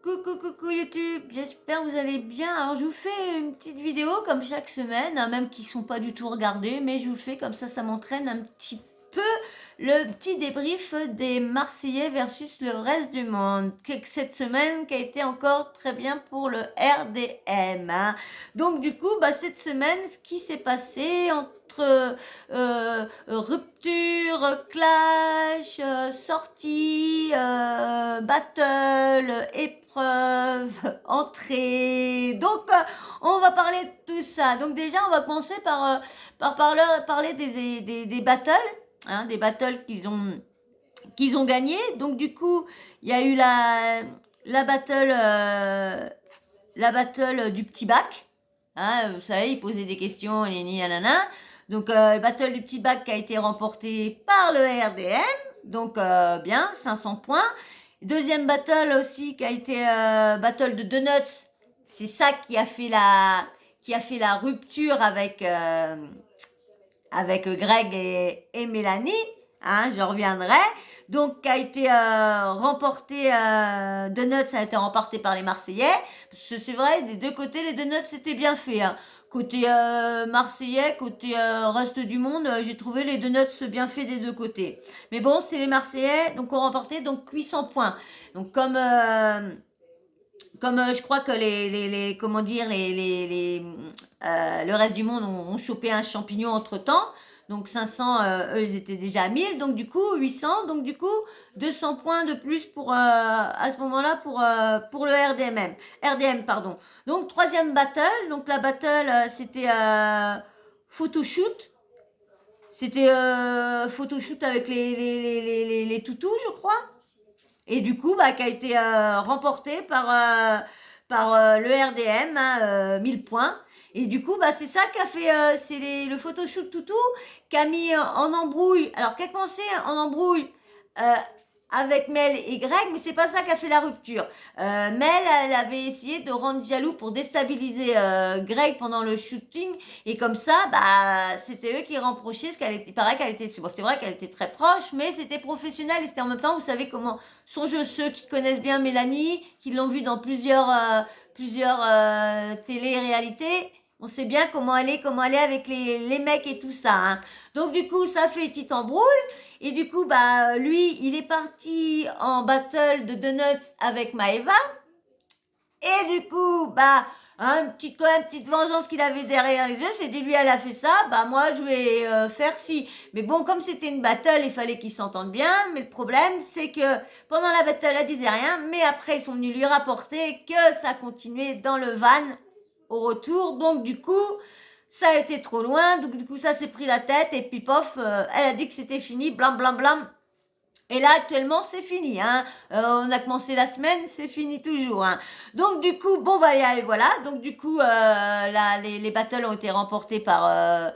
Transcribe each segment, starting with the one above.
Coucou YouTube, j'espère que vous allez bien. Alors je vous fais une petite vidéo comme chaque semaine, hein, même qui ne sont pas du tout regardées, mais je vous le fais comme ça m'entraîne un petit peu le petit débrief des Marseillais versus le reste du monde. Cette semaine qui a été encore très bien pour le RDM. Hein. Donc du coup, cette semaine, ce qui s'est passé entre rupture, clash, sortie, battle, épreuve, entrée. Donc, on va parler de tout ça. Donc déjà, on va commencer par parler des battles, hein, des battles qu'ils ont gagnés. Donc du coup, il y a eu la battle du petit bac. Hein, vous savez, il posait des questions, nanana. Donc, le battle du petit bac qui a été remporté par le RDM. Donc, bien, 500 points. Deuxième battle aussi qui a été battle de Donuts. C'est ça qui a fait la rupture avec Greg et Mélanie. Hein, je reviendrai. Donc, qui a été remporté, Donuts a été remporté par les Marseillais. Parce que c'est vrai, des deux côtés, les Donuts, c'était bien fait. Hein. Côté Marseillais, côté reste du monde, j'ai trouvé les Donuts bien faits des deux côtés. Mais bon, c'est les Marseillais, donc ont remporté donc 800 points. Donc, comme je crois que comment dire, le reste du monde ont chopé un champignon entre temps. Donc 500, eux, ils étaient déjà à 1000. Donc du coup, 800. Donc du coup, 200 points de plus à ce moment-là pour le RDM, pardon. Donc troisième battle. Donc la battle, c'était photoshoot. C'était photoshoot avec les toutous, je crois. Et du coup, qui a été remporté par le RDM, hein, 1000 points. Et du coup, c'est ça qui a fait, c'est le photoshoot toutou qui a mis en embrouille. Alors, qui a commencé en embrouille euh, avec Mel et Greg, mais c'est pas ça qui a fait la rupture. Mel, elle avait essayé de rendre jaloux pour déstabiliser Greg pendant le shooting, et comme ça, c'était eux qui reprochaient ce qu'elle était. Il paraît qu'elle était. Bon, c'est vrai qu'elle était très proche, mais c'était professionnel et c'était en même temps, vous savez comment sont ceux qui connaissent bien Mélanie, qui l'ont vue dans plusieurs télé-réalités. On sait bien comment elle est avec les mecs et tout ça. Hein. Donc du coup, ça fait petite embrouille. Et du coup, lui, il est parti en battle de Donuts avec Maeva. Et du coup, quand même, petite vengeance qu'il avait derrière les yeux, c'est dit, lui, elle a fait ça, moi, je vais faire ci. Mais bon, comme c'était une battle, il fallait qu'ils s'entendent bien. Mais le problème, c'est que pendant la battle, elle disait rien. Mais après, ils sont venus lui rapporter que ça continuait dans le van au retour. Donc, du coup, ça a été trop loin. Donc, du coup, ça s'est pris la tête. Et puis, pof, elle a dit que c'était fini. Blam, blam, blam. Et là, actuellement, c'est fini. Hein. On a commencé la semaine, c'est fini toujours. Hein. Donc, du coup, voilà. Donc, du coup, les battles ont été remportés par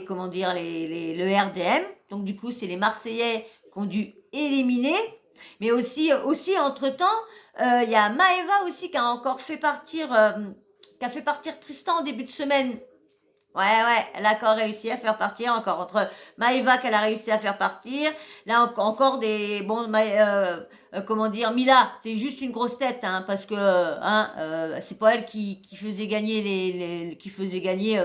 comment dire, le RDM. Donc, du coup, c'est les Marseillais qui ont dû éliminer. Mais aussi entre-temps, il y a Maeva aussi qui a encore qui a fait partir Tristan en début de semaine. Ouais, elle a encore réussi à faire partir, encore entre Maëva qu'elle a réussi à faire partir, là encore des, bon, comment dire, Mila, c'est juste une grosse tête, hein, parce que, c'est pas elle qui faisait gagner qui faisait gagner,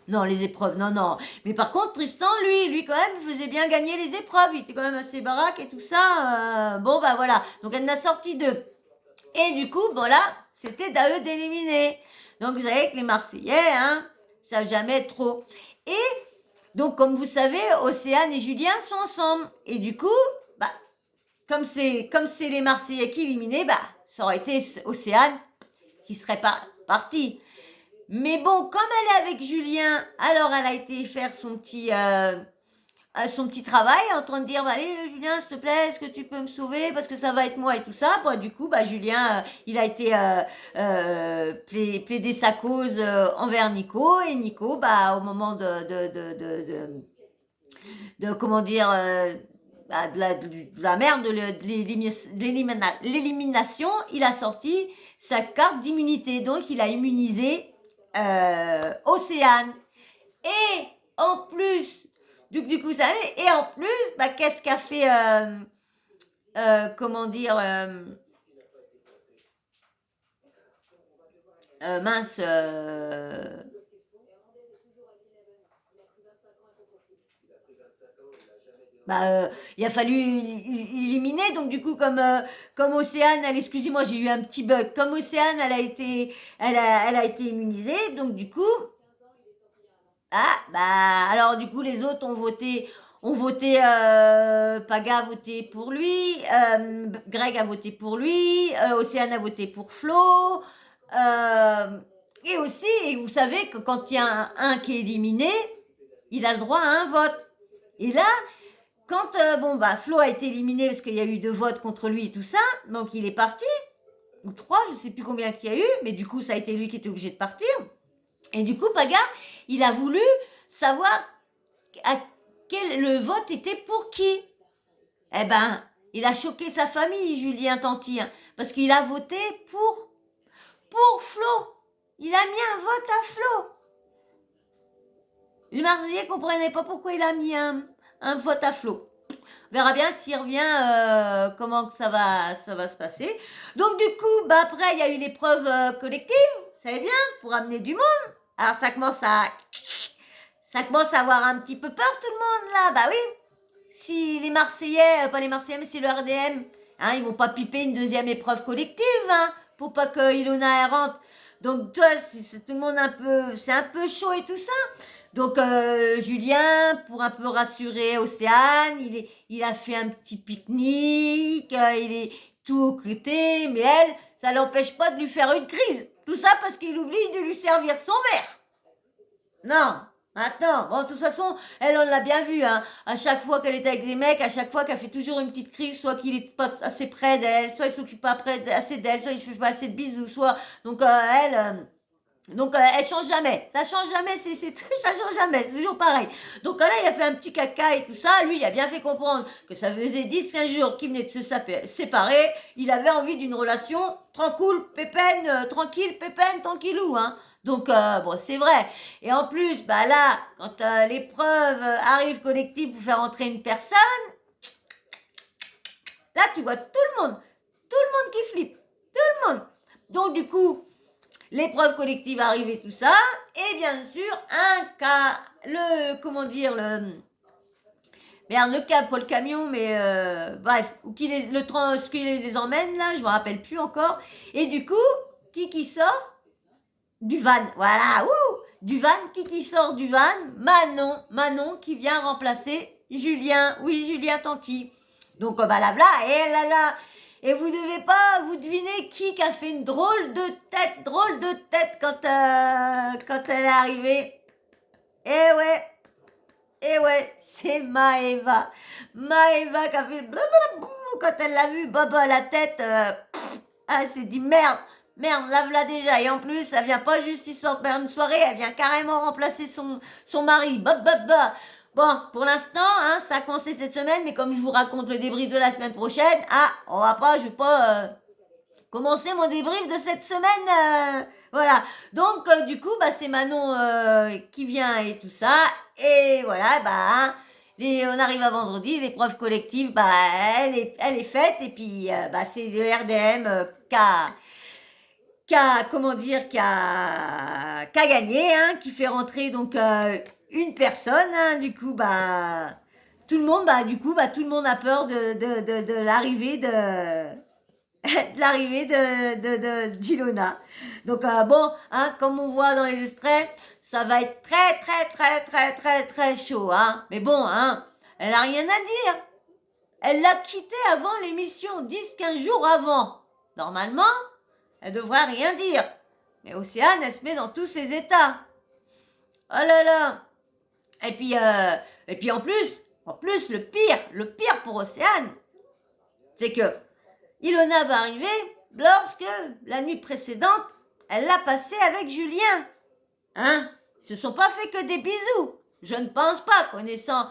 non, les épreuves, non, non. Mais par contre, Tristan, lui quand même, faisait bien gagner les épreuves, il était quand même assez baraque et tout ça, bon, voilà. Donc elle en a sorti deux. Et du coup, voilà, c'était à eux d'éliminer. Donc vous savez que les Marseillais, hein, savent jamais être trop. Et donc, comme vous savez, Océane et Julien sont ensemble. Et du coup, comme c'est les Marseillais qui éliminaient, ça aurait été Océane qui serait pas partie. Mais bon, comme elle est avec Julien, alors elle a été faire son petit travail en train de dire allez Julien s'il te plaît est-ce que tu peux me sauver parce que ça va être moi et tout ça. Du coup Julien il a été plaider sa cause envers Nico, et Nico au moment de comment dire de la merde de l'élimination, il a sorti sa carte d'immunité, donc il a immunisé Océane. Et en plus, du coup, vous savez, et en plus, qu'est-ce qu'a fait, comment dire, mince, il a fallu éliminer. Donc du coup, comme Océane, excusez-moi, j'ai eu un petit bug. Comme Océane, elle a été immunisée. Donc du coup, alors du coup, les autres ont voté. Paga a voté pour lui, Greg a voté pour lui, Océane a voté pour Flo. Et aussi, et vous savez que quand il y a un qui est éliminé, il a le droit à un vote. Et là, quand Flo a été éliminé parce qu'il y a eu 2 votes contre lui et tout ça, donc il est parti, ou 3, je sais plus combien qu'il y a eu, mais du coup ça a été lui qui était obligé de partir. Et du coup, Paga, il a voulu savoir le vote était pour qui. Eh ben, il a choqué sa famille, Julien Tanti, hein, parce qu'il a voté pour Flo. Il a mis un vote à Flo. Le Marseillais comprenait pas pourquoi il a mis un vote à Flo. On verra bien s'il revient, comment que ça va se passer. Donc du coup, après, il y a eu l'épreuve collective, vous savez bien, pour amener du monde. Alors ça commence à avoir un petit peu peur tout le monde là. Bah oui, si les Marseillais, pas les Marseillais, mais c'est le RDM, hein, ils vont pas piper une deuxième épreuve collective, hein, pour pas que Ilona elle rentre. Donc toi, c'est tout le monde c'est un peu chaud et tout ça. Donc Julien, pour un peu rassurer Océane, il a fait un petit pique-nique, il est tout au côté, mais elle, ça l'empêche pas de lui faire une crise. Tout ça parce qu'il oublie de lui servir son verre. Non, attends, bon, de toute façon, elle, on l'a bien vu, hein. À chaque fois qu'elle est avec des mecs, à chaque fois qu'elle fait toujours une petite crise, soit qu'il est pas assez près d'elle, soit il s'occupe pas assez d'elle, soit il fait pas assez de bisous, soit... Donc, elle change jamais. Ça change jamais, ça change jamais, c'est toujours pareil. Donc là, il a fait un petit caca et tout ça. Lui, il a bien fait comprendre que ça faisait 10-15 jours qu'il venait de se séparer. Il avait envie d'une relation tranquille, pépenne, tranquille, pépenne, tranquillou, hein. Donc, bon, c'est vrai. Et en plus, là, quand l'épreuve arrive collective pour faire entrer une personne, là, tu vois tout le monde qui flippe. Tout le monde. Donc, du coup, l'épreuve collective arrive et tout ça, et bien sûr, pas le camion, mais bref, ce qui les emmène là, je me rappelle plus encore, et du coup, qui sort du van, voilà, du van, qui sort du van, Manon qui vient remplacer Julien Tanti, donc là, et là, et vous devez pas vous deviner qui a fait une drôle de tête quand elle est arrivée. Eh ouais, c'est Maëva qui a fait blablabla quand elle l'a vu, Baba la tête, elle s'est dit merde, lave-la déjà. Et en plus, elle vient pas juste histoire de faire une soirée, elle vient carrément remplacer son mari. Bon, pour l'instant, hein, ça a commencé cette semaine, mais comme je vous raconte le débrief de la semaine prochaine, je vais pas commencer mon débrief de cette semaine. Voilà. Donc, du coup, c'est Manon qui vient et tout ça. Et voilà, on arrive à vendredi, l'épreuve collective, elle est faite. Et puis, c'est le RDM qui a gagné, hein, qui fait rentrer donc une personne, hein, du coup, tout le monde, tout le monde a peur de l'arrivée d'Ilona. Donc comme on voit dans les extraits, ça va être très très très très très très chaud, hein. Mais bon, hein, elle a rien à dire. Elle l'a quitté avant l'émission, 10-15 jours avant. Normalement, elle devrait rien dire. Mais Océane, elle se met dans tous ses états. Oh là là. Et puis en plus, le pire pour Océane, c'est que Ilona va arriver lorsque la nuit précédente, elle l'a passé avec Julien. Hein? Ils se sont pas fait que des bisous. Je ne pense pas. Connaissant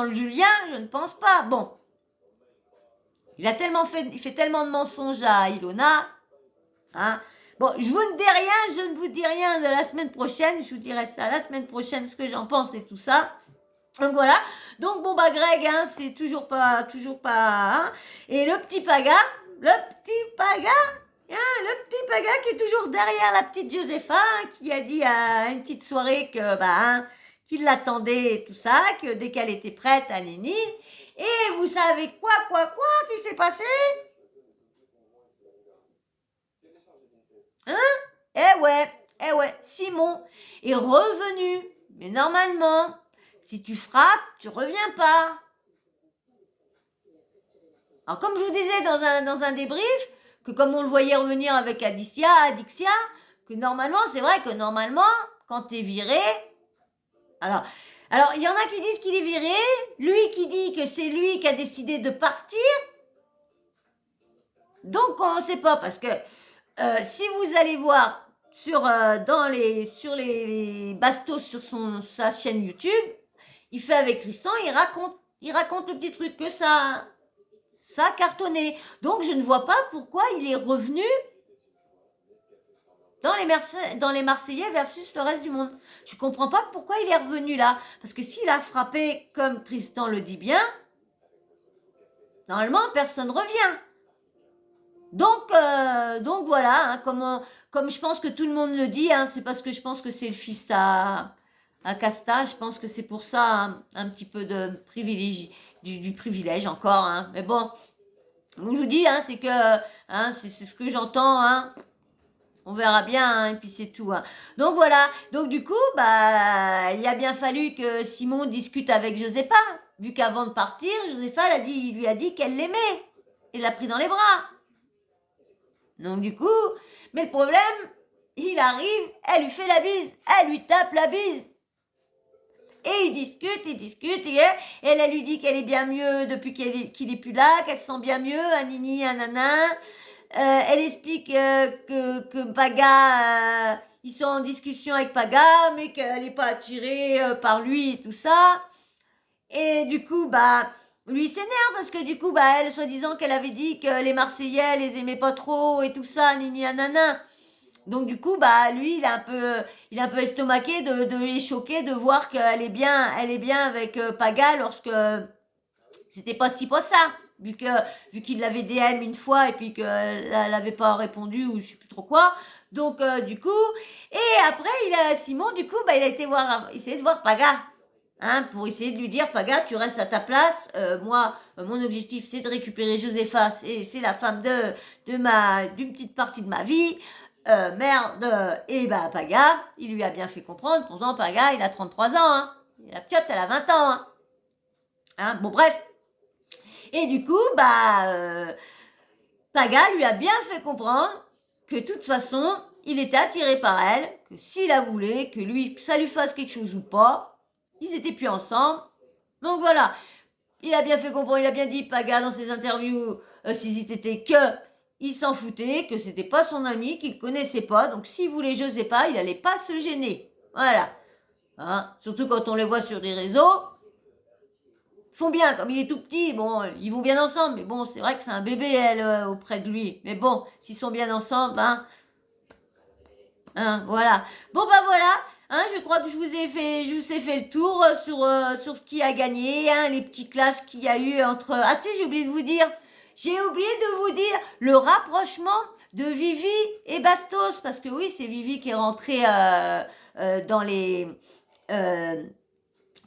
le Julien, je ne pense pas. Bon. Il fait tellement de mensonges à Ilona. Hein? Bon, je ne vous dis rien de la semaine prochaine. Je vous dirai ça la semaine prochaine, ce que j'en pense et tout ça. Donc voilà. Donc Greg, hein, c'est toujours pas, hein. Et le petit Paga, Paga qui est toujours derrière la petite Josépha, hein, qui a dit à une petite soirée que, qu'il l'attendait et tout ça, que dès qu'elle était prête, à Nini. Et vous savez quoi, qui s'est passé? Hein? Eh ouais, Simon est revenu. Mais normalement, si tu frappes, tu reviens pas. Alors, comme je vous disais dans un débrief, que comme on le voyait revenir avec Adixia, que normalement, c'est vrai que normalement, quand t'es viré, alors, il y en a qui disent qu'il est viré, lui qui dit que c'est lui qui a décidé de partir. Donc, on ne sait pas, parce que si vous allez voir sur les bastos sur sa chaîne YouTube, il fait avec Tristan, il raconte le petit truc que ça a cartonné. Donc, je ne vois pas pourquoi il est revenu dans les Marseillais versus le reste du monde. Je ne comprends pas pourquoi il est revenu là. Parce que s'il a frappé comme Tristan le dit bien, normalement, personne ne revient. Donc voilà, hein, comme je pense que tout le monde le dit, hein, c'est parce que je pense que c'est le fils à Casta, je pense que c'est pour ça hein, un petit peu de privilège, du privilège encore. Hein. Mais bon, je vous dis, hein, c'est que hein, c'est ce que j'entends. Hein. On verra bien, hein, et puis c'est tout. Hein. Donc voilà, donc du coup, il a bien fallu que Simon discute avec Josépha, vu qu'avant de partir, Josépha lui a dit qu'elle l'aimait. Il l'a pris dans les bras. Donc du coup, mais le problème, il arrive, elle lui fait la bise, elle lui tape la bise. Et ils discutent, et elle lui dit qu'elle est bien mieux depuis qu'il est plus là, qu'elle se sent bien mieux, un nini, un nana. Elle explique que Paga, ils sont en discussion avec Paga, mais qu'elle n'est pas attirée par lui et tout ça. Et du coup, lui il s'énerve parce que du coup, elle, soi-disant qu'elle avait dit que les Marseillais les aimaient pas trop et tout ça, nini, nanana. Donc du coup, lui, il est un peu estomaqué de choqué de voir qu'elle est bien avec Paga lorsque c'était pas si pas ça. Vu qu'il l'avait DM une fois et puis qu'elle n'avait pas répondu ou je sais plus trop quoi. Donc du coup, et après Simon du coup il a essayé de voir Paga. Hein, pour essayer de lui dire Paga tu restes à ta place, moi mon objectif c'est de récupérer Josépha, c'est la femme d'une petite partie de ma vie, merde, et Paga il lui a bien fait comprendre, pourtant Paga il a 33 ans, hein. Et la piotte elle a 20 ans, hein. Bon bref, et du coup Paga lui a bien fait comprendre que de toute façon il était attiré par elle, que s'il la voulait, que ça lui fasse quelque chose ou pas, ils étaient plus ensemble. Donc voilà, il a bien fait comprendre, il a bien dit Paga dans ses interviews, s'ils étaient que il s'en foutait, que c'était pas son ami, qu'il connaissait pas. Donc s'il voulait Josépha, il allait pas se gêner. Voilà. Hein, surtout quand on les voit sur des réseaux. Ils font bien, comme il est tout petit, bon, ils vont bien ensemble. Mais bon, c'est vrai que c'est un bébé, elle, auprès de lui. Mais bon, s'ils sont bien ensemble, voilà. Bon, voilà. Hein, je crois que je vous ai fait le tour sur ce qui a gagné, hein, les petits clashs qu'il y a eu entre... Ah si, j'ai oublié de vous dire le rapprochement de Vivi et Bastos, parce que oui, c'est Vivi qui est rentrée dans les...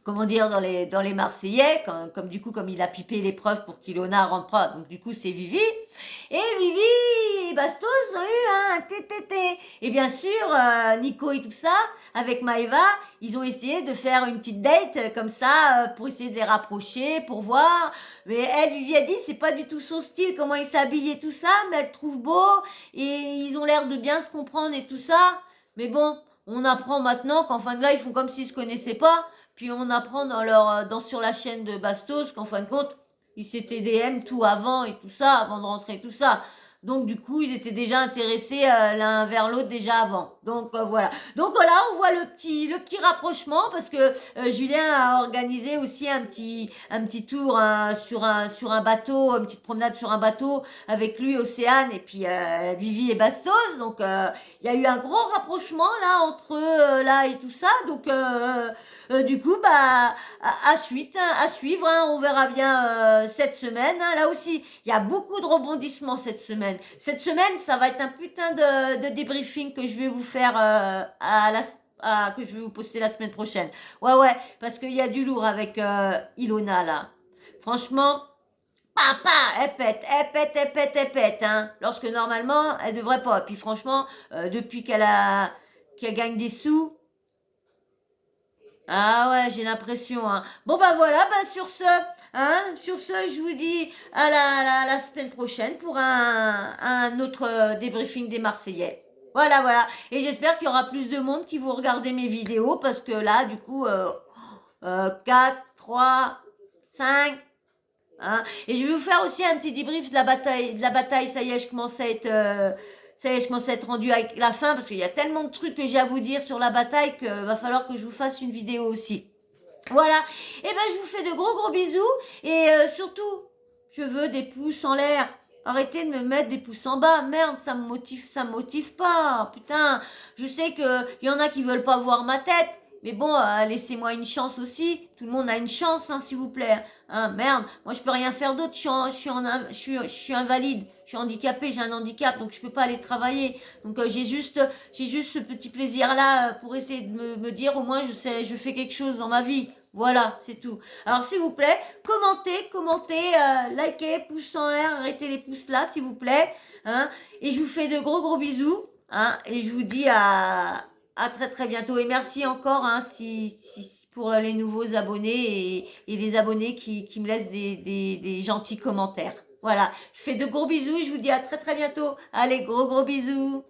comment dire, dans les Marseillais, comme du coup, comme il a pipé l'épreuve pour qu'Ilona rentre pas, donc du coup, c'est Vivi. Et Vivi et Bastos ont eu un TTT. Et bien sûr, Nico et tout ça, avec Maëva, ils ont essayé de faire une petite date comme ça, pour essayer de les rapprocher, pour voir. Mais elle, Vivi a dit, c'est pas du tout son style, comment il s'habille et tout ça, mais elle trouve beau, et ils ont l'air de bien se comprendre et tout ça. Mais bon, on apprend maintenant qu'en fin de là, ils font comme s'ils se connaissaient pas. Puis on apprend sur la chaîne de Bastos qu'en fin de compte, ils s'étaient DM tout avant et tout ça, avant de rentrer tout ça. Donc du coup, ils étaient déjà intéressés l'un vers l'autre déjà avant. Donc voilà. Donc là, on voit le petit rapprochement parce que Julien a organisé aussi un petit tour sur un bateau, une petite promenade sur un bateau avec lui, Océane et puis Vivi et Bastos. Donc il y a eu un gros rapprochement là entre eux là et tout ça. Donc Du coup, bah, à suivre, hein, on verra bien cette semaine. Hein. Là aussi, il y a beaucoup de rebondissements cette semaine. Cette semaine, ça va être un putain de débriefing que je vais vous faire que je vais vous poster la semaine prochaine. Ouais, ouais, parce qu'il y a du lourd avec Ilona, là. Franchement, papa, elle pète, elle pète, elle pète, elle pète, hein. Lorsque normalement, elle devrait pas. Puis franchement, depuis qu'elle gagne des sous, ah ouais, j'ai l'impression, hein. Bon bah voilà, bah sur ce, je vous dis à la semaine prochaine pour un autre débriefing des Marseillais. Voilà, voilà. Et j'espère qu'il y aura plus de monde qui vont regarder mes vidéos parce que là, du coup, 4, 3, 5, hein. Et je vais vous faire aussi un petit débrief de la bataille. Ça y est, je commence à être, ça y est, je commence à être rendu avec la fin parce qu'il y a tellement de trucs que j'ai à vous dire sur la bataille qu'il va falloir que je vous fasse une vidéo aussi. Voilà. Et ben, je vous fais de gros gros bisous et surtout, je veux des pouces en l'air. Arrêtez de me mettre des pouces en bas. Merde, ça me motive pas. Putain, je sais que y en a qui veulent pas voir ma tête. Mais bon, laissez-moi une chance aussi. Tout le monde a une chance, hein, s'il vous plaît. Hein, merde, moi je peux rien faire d'autre. Je suis invalide. Je suis handicapée, j'ai un handicap, donc je peux pas aller travailler. Donc j'ai juste ce petit plaisir-là pour essayer de me dire au moins je fais quelque chose dans ma vie. Voilà, c'est tout. Alors s'il vous plaît, commentez, likez, pouces en l'air, arrêtez les pouces là, s'il vous plaît. Hein, et je vous fais de gros gros bisous. Hein, et je vous dis à très très bientôt. Et merci encore hein, pour les nouveaux abonnés et les abonnés qui me laissent des gentils commentaires. Voilà, je fais de gros bisous. Je vous dis à très très bientôt. Allez, gros gros bisous.